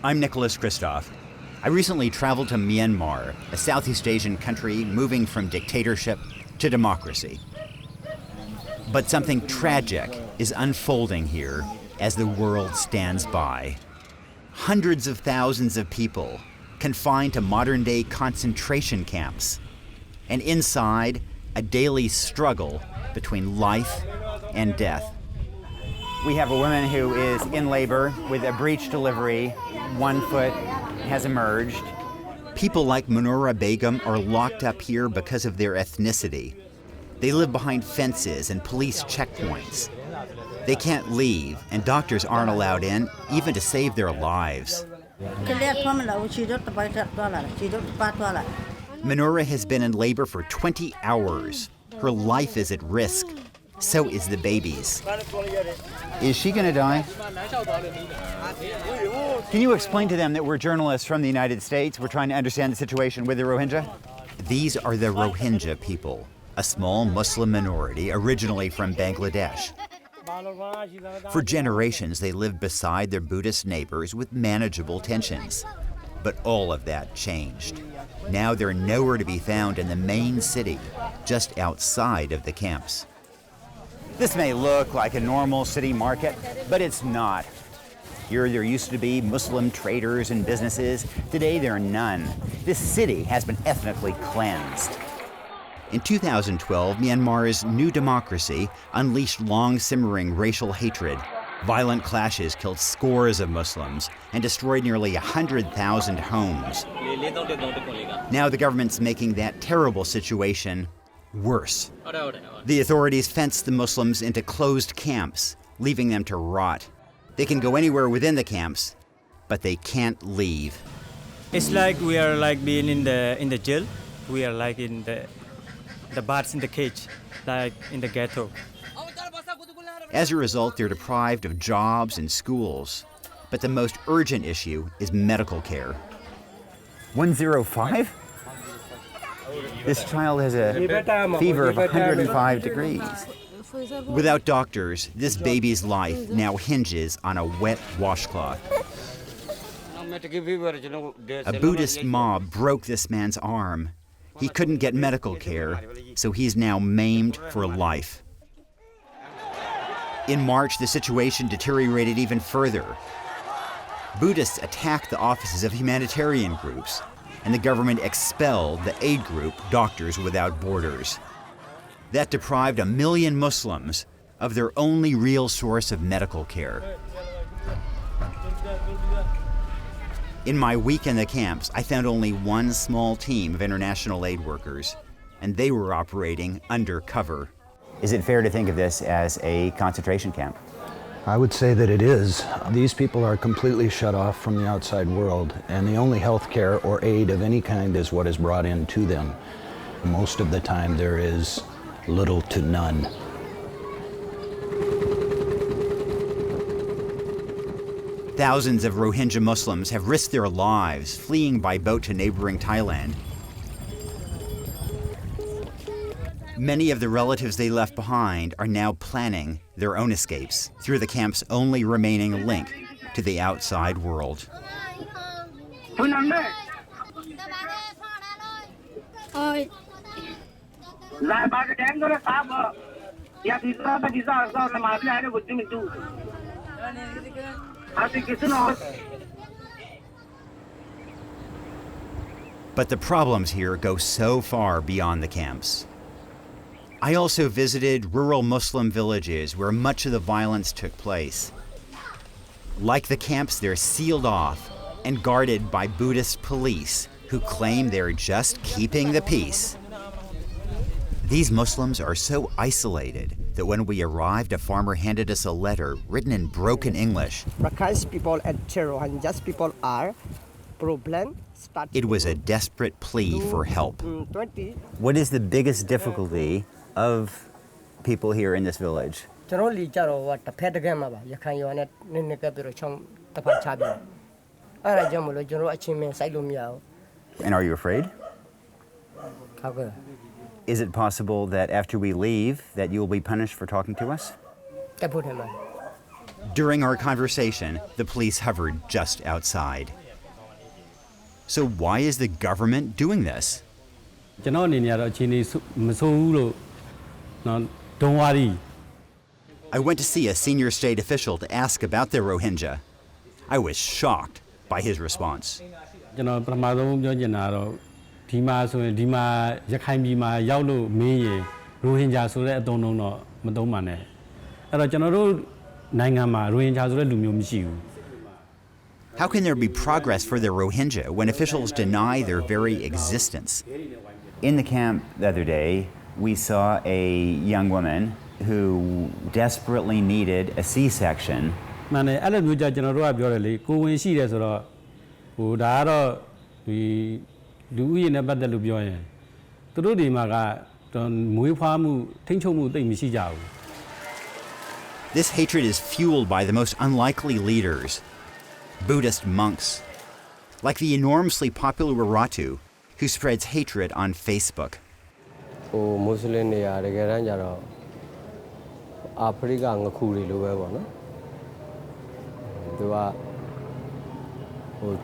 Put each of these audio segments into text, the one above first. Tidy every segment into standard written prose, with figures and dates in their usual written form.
I'm Nicholas Krestovff. I recently traveled to Myanmar, a Southeast Asian country moving from dictatorship to democracy. But something tragic is unfolding here as the world stands by. Hundreds of thousands of people confined to modern-day concentration camps, and inside, a daily struggle between life and death. We have a woman who is in labor with a breech delivery. One foot has emerged. People like Munura Begum are locked up here because of their ethnicity. They live behind fences and police checkpoints. They can't leave, and doctors aren't allowed in, even to save their lives. Munura has been in labor for 20 hours. Her life is at risk. So is the baby's. Is she gonna die? Can you explain to them that we're journalists from the United States? We're trying to understand the situation with the Rohingya? These are the Rohingya people, a small Muslim minority originally from Bangladesh. For generations, they lived beside their Buddhist neighbors with manageable tensions. But all of that changed. Now they're nowhere to be found in the main city, just outside of the camps. This may look like a normal city market, but it's not. Here there used to be Muslim traders and businesses. Today there are none. This city has been ethnically cleansed. In 2012, Myanmar's new democracy unleashed long-simmering racial hatred. Violent clashes killed scores of Muslims and destroyed nearly 100,000 homes. Now the government's making that terrible situation worse. The authorities fenced the Muslims into closed camps, leaving them to rot. They can go anywhere within the camps, but they can't leave. It's like we are like being in the jail. We are like in the bats in the cage, like in the ghetto. As a result, they're deprived of jobs and schools. But the most urgent issue is medical care. 105? This child has a fever of 105 degrees. Without doctors, this baby's life now hinges on a wet washcloth. A Buddhist mob broke this man's arm. He couldn't get medical care, so he's now maimed for life. In March, the situation deteriorated even further. Buddhists attacked the offices of humanitarian groups, and the government expelled the aid group Doctors Without Borders. That deprived 1 million Muslims of their only real source of medical care. In my week in the camps, I found only one small team of international aid workers, and they were operating undercover. Is it fair to think of this as a concentration camp? I would say that it is. These people are completely shut off from the outside world, and the only health care or aid of any kind is what is brought in to them. Most of the time there is little to none. Thousands of Rohingya Muslims have risked their lives fleeing by boat to neighboring Thailand. Many of the relatives they left behind are now planning their own escapes through the camp's only remaining link to the outside world. But the problems here go so far beyond the camps. I also visited rural Muslim villages where much of the violence took place. Like the camps, they're sealed off and guarded by Buddhist police who claim they're just keeping the peace. These Muslims are so isolated that when we arrived, a farmer handed us a letter written in broken English. People and Rohingya people are problem. It was a desperate plea for help. What is the biggest difficulty of people here in this village? And are you afraid? Is it possible that after we leave, that you will be punished for talking to us? During our conversation, the police hovered just outside. So why is the government doing this? ကျွန်တော်အနေနဲ့ကတော့အခြေအနေမဆိုးဘူးလို့don't worry. I went to see a senior state official to ask about the Rohingya. I was shocked by his response. ကျွန်တော်ပထမဆုံးပြောချင်တာကတော့ဒီမှာဆိုရင်ဒီမှာရခိုင်ပြည်မှာရောက်လို့မင်းရင်ရိုဟင်ဂျာဆိုတဲ့အသုံးတော့မသုံးပါနဲ့အဲ့တော့ကျွန်တော်တို့နိုင်ငံမှာရိုဟင်ဂျာဆိုတဲ့လူမျိုးမရှိဘူး How can there be progress for the Rohingya when officials deny their very existence? In the camp the other day, we saw a young woman who desperately needed a C-section. မှန်တယ်အဲ့လိုမျိုးကြကျွန်တော်တို့ကပြောတယ်လေကိုဝင်ရှိတယ်ဆိုတော့ဟိုဒါကတော့ဒီလူဦးရေနဲ့ပတ်သက်လို့ပြောရင်သူတို့ဒီမှာကမွေးဖွားမှုထိန်းချုပ်မှုသိပ်မရှိကြဘူး This hatred is fueled by the most unlikely leaders, Buddhist monks, like the enormously popular Waratu, who spreads hatred on Facebook. Muslim တွေကတကယ်တမ်းကျတော့အာဖရိကငခုတွေလိုပဲပေါ့နော်သူက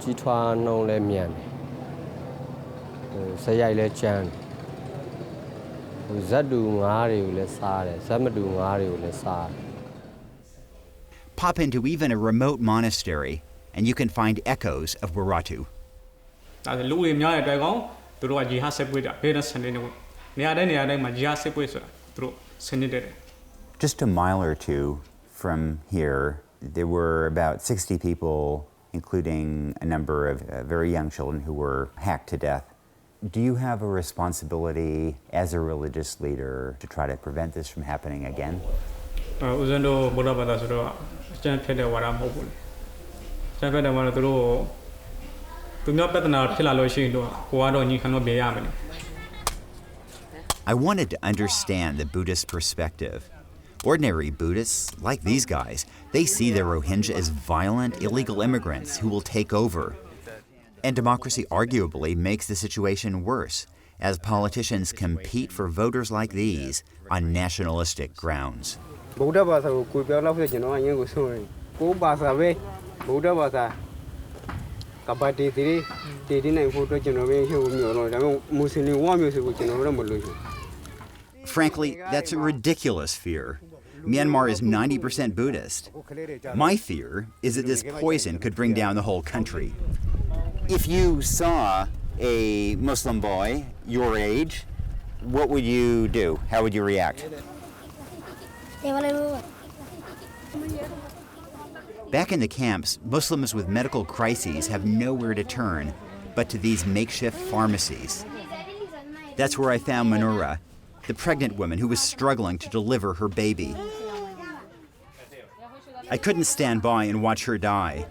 ကြီးထွားနှုံးလဲမြန်တယ်ဇက်ရိုက်လဲကြမ်းတယ်ဇက်တူငါးတွေကိုလဲစားတယ်ဇက်မတူငါးတွေကိုလဲစားတယ် Pop into even a remote monastery, and you can find echoes of Waratu. Just a mile or two from here, there were about 60 people, including a number of very young children who were hacked to death. Do you have a responsibility as a religious leader to try to prevent this from happening again? I wanted to understand the Buddhist perspective. Ordinary Buddhists, like these guys, they see the Rohingya as violent, illegal immigrants who will take over. And democracy arguably makes the situation worse, as politicians compete for voters like these on nationalistic grounds. Frankly, that's a ridiculous fear. Myanmar is 90% Buddhist. My fear is that this poison could bring down the whole country. If you saw a Muslim boy your age, what would you do? How would you react? Back in the camps, Muslims with medical crises have nowhere to turn but to these makeshift pharmacies. That's where I found Manura, the pregnant woman who was struggling to deliver her baby. I couldn't stand by and watch her die.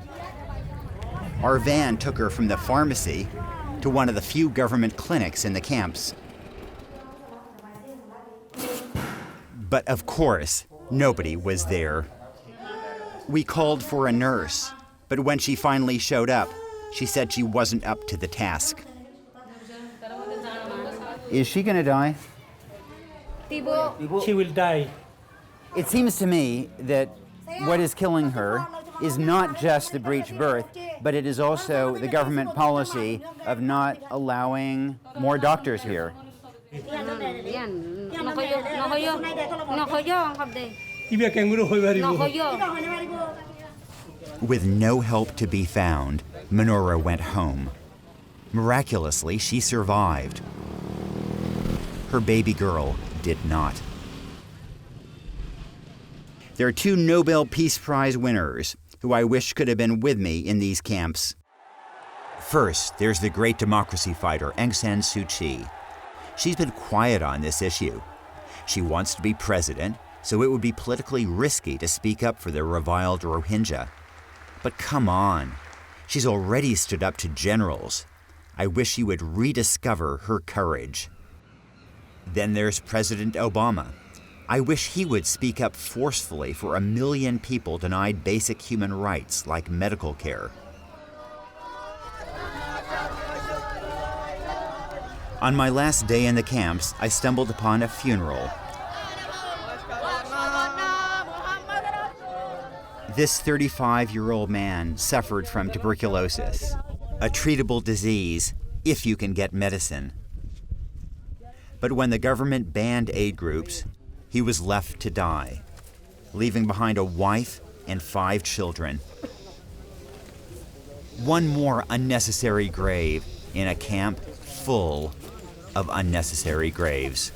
Our van took her from the pharmacy to one of the few government clinics in the camps. But of course, nobody was there. We called for a nurse, but when she finally showed up, she said she wasn't up to the task. Is she gonna die? She will die. It seems to me that what is killing her is not just the breech birth, but it is also the government policy of not allowing more doctors here. With no help to be found, Manora went home. Miraculously, she survived. Her baby girl did not. There are two Nobel Peace Prize winners who I wish could have been with me in these camps. First, there's the great democracy fighter Aung San Suu Kyi. She's been quiet on this issue. She wants to be president, so it would be politically risky to speak up for the reviled Rohingya. But come on, she's already stood up to generals. I wish she would rediscover her courage. Then there's President Obama. I wish he would speak up forcefully for 1 million people denied basic human rights like medical care. On my last day in the camps, I stumbled upon a funeral. This 35-year-old man suffered from tuberculosis, a treatable disease if you can get medicine. But when the government banned aid groups, he was left to die, leaving behind a wife and 5 children. One more unnecessary grave in a camp full of unnecessary graves.